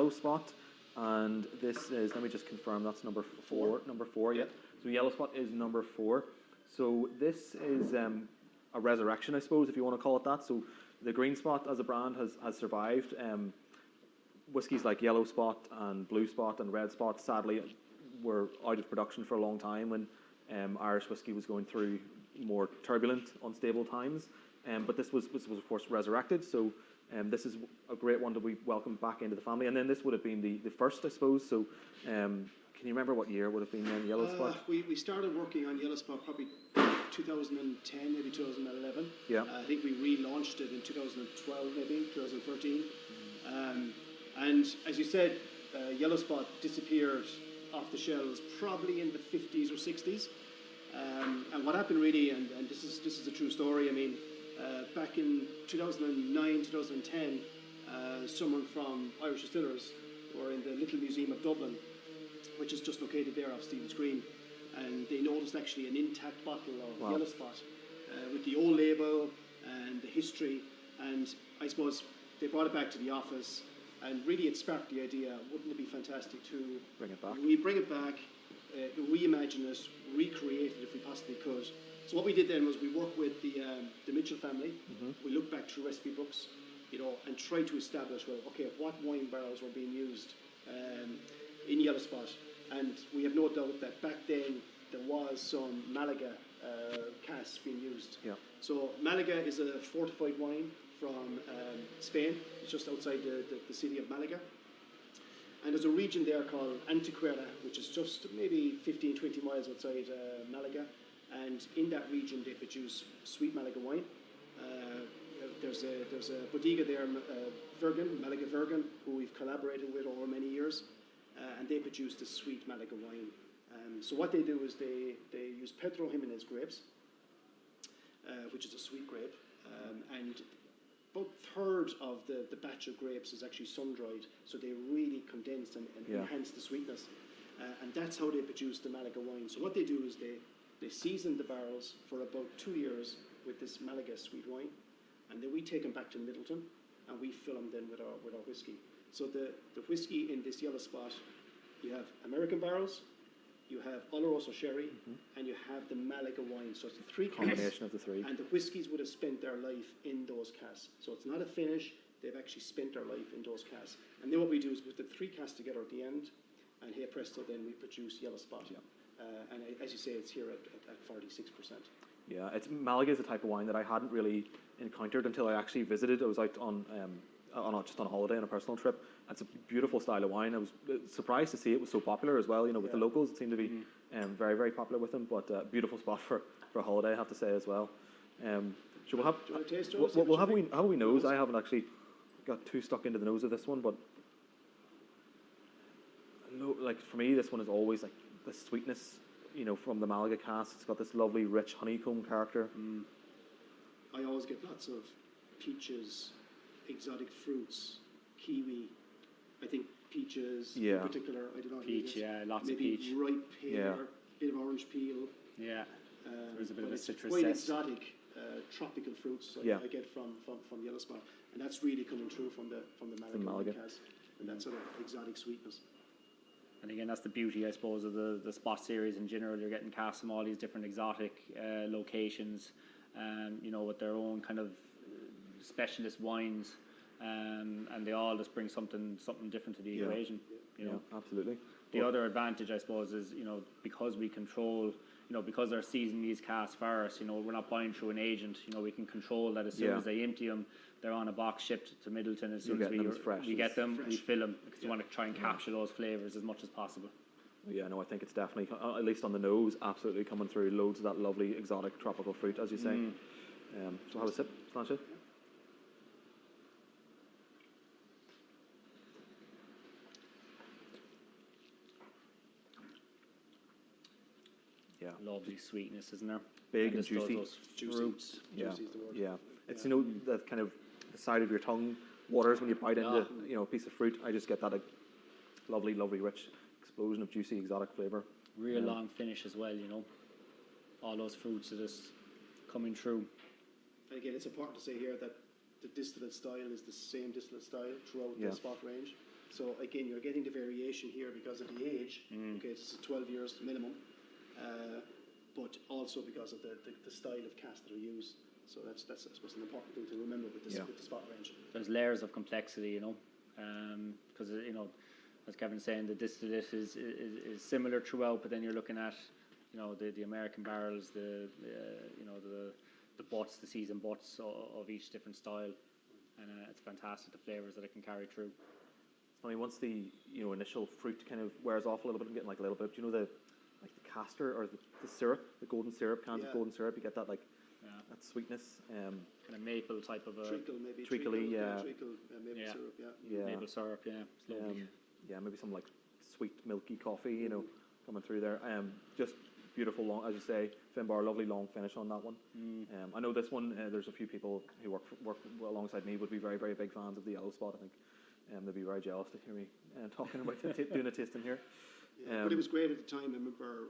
yellow spot, and this is, let me just confirm, that's number four. Number 4, yeah. So yellow spot is number 4. So this is a resurrection, I suppose, if you want to call it that. So the green spot as a brand has survived. Whiskies like yellow spot and blue spot and red spot, sadly, were out of production for a long time when Irish whiskey was going through more turbulent, unstable times. But this was of course resurrected. So this is a great one to be welcomed back into the family. And then this would have been the first, I suppose. So can you remember what year it would have been then, Yellow Spot? We started working on Yellow Spot probably 2010, maybe 2011. Yeah. I think we relaunched it in 2012, maybe 2013. And as you said, Yellow Spot disappeared off the shelves probably in the 50s or 60s. And what happened really, and this is a true story, I mean, back in 2009, 2010, someone from Irish Distillers were in the Little Museum of Dublin, which is just located there off Stephen's Green, and they noticed actually an intact bottle of Yellow Spot with the old label and the history, and I suppose they brought it back to the office, and really it sparked the idea, wouldn't it be fantastic to bring it back? We bring it back, reimagine it, recreate it if we possibly could. So what we did then was we worked with the Mitchell family. We looked back through recipe books, you know, and tried to establish, well, okay, what wine barrels were being used in Yellow Spot. And we have no doubt that back then there was some Malaga casks being used. Yeah. So Malaga is a fortified wine from Spain. It's just outside the city of Malaga. And there's a region there called Antequera, which is just maybe 15, 20 miles outside Malaga. And in that region, they produce sweet Malaga wine. There's a bodega there, Malaga Virgin, who we've collaborated with over many years, and they produce the sweet Malaga wine. So what they do is they use Pedro Jimenez grapes, which is a sweet grape, and about a third of the batch of grapes is actually sun-dried, so they really condense and enhance the sweetness. And that's how they produce the Malaga wine. So what they do is they season the barrels for about 2 years with this Malaga sweet wine, and then we take them back to Middleton, and we fill them then with our whiskey. So the whiskey in this Yellow Spot, you have American barrels, you have Oloroso sherry, and you have the Malaga wine. So it's a three combination of the three. And the whiskies would have spent their life in those casks. So it's not a finish, they've actually spent their life in those casks. And then what we do is with the three casks together at the end, and hey presto, then we produce Yellow Spot. Yeah. And as you say, it's here at 46%. Yeah, Malaga is a type of wine that I hadn't really encountered until I actually visited. I was out just on a holiday on a personal trip. It's a beautiful style of wine. I was surprised to see it was so popular as well. You know, with the locals, it seemed to be very, very popular with them. But beautiful spot for a holiday, I have to say as well. So we'll have. Do you want to taste it? Well, have we nose? I haven't actually got too stuck into the nose of this one, but no, like for me, this one is always like the sweetness, you know, from the Malaga cask. It's got this lovely, rich honeycomb character. I always get lots of peaches, exotic fruits, kiwi. I think peaches in particular. I don't know. Peach, lots of maybe peach. Maybe ripe pear, bit of orange peel. Yeah. There's a bit of a citrus quite zest. exotic, tropical fruits I get from Yellow Spot, and that's really coming through from the Malaga cask, and that sort of exotic sweetness. And again, that's the beauty, I suppose, of the Spot series in general. You're getting casks from all these different exotic locations, you know, with their own kind of specialist wines, and they all just bring something different to the equation. You know, absolutely. The other advantage, I suppose, is, you know, because we control, you know, because they're seasoning these casks for us, you know, we're not buying through an agent. You know, we can control that as soon as they empty them, they're on a box shipped to Middleton. As soon as we get them, we fill them, because you want to try and capture those flavours as much as possible. Yeah, no, I think it's definitely, at least on the nose, absolutely coming through loads of that lovely exotic tropical fruit, as you say. So have a sip, Sláinte. Yeah. Lovely sweetness, isn't there? Big and juicy. Those fruits. Yeah. It's, you know, that kind of the side of your tongue waters when you bite into, you know, a piece of fruit. I just get that lovely, lovely, rich explosion of juicy, exotic flavour. Real long finish as well, you know. All those fruits are just coming through. And again, it's important to say here that the distillate style is the same distillate style throughout the Spot range. So again, you're getting the variation here because of the age. Okay, it's 12 years minimum, but also because of the style of cast that are used. So that's I suppose an important thing to remember with this with the spot range. There's layers of complexity, you know, because you know, as Kevin's saying, the distillate is similar throughout, but then you're looking at, you know, the American barrels, you know, the butts, the seasoned butts of each different style, and it's fantastic the flavors that it can carry through. It's funny, once the initial fruit kind of wears off a little bit and getting like a little bit, do you know the castor or the syrup, the golden syrup, cans of golden syrup, you get that that sweetness. Kind of maple type of a Treacle maybe. Treacly, maple syrup, maple syrup, it's lovely. Maybe some like sweet milky coffee, coming through there. Just beautiful long, as you say, Finbar, lovely long finish on that one. I know this one. There's a few people who work alongside me would be very, very big fans of the yellow spot. I think they'd be very jealous to hear me talking about doing a tasting here. But it was great at the time. I remember,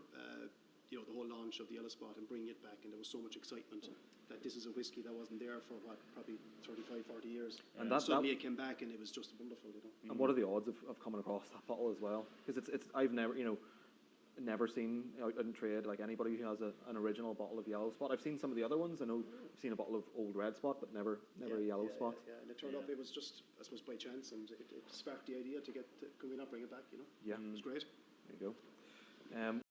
the whole launch of the yellow spot and bringing it back, and there was so much excitement that this is a whiskey that wasn't there for probably 35, 40 years. And suddenly it came back, and it was just wonderful, And what are the odds of coming across that bottle as well? Because it's I've never seen out in trade like anybody who has an original bottle of yellow spot. I've seen some of the other ones. I know I've seen a bottle of old red spot, but never a yellow spot. Yeah, and it turned up. It was just, I suppose, by chance, and it sparked the idea to could we not bring it back? Yeah, it was great. There you go.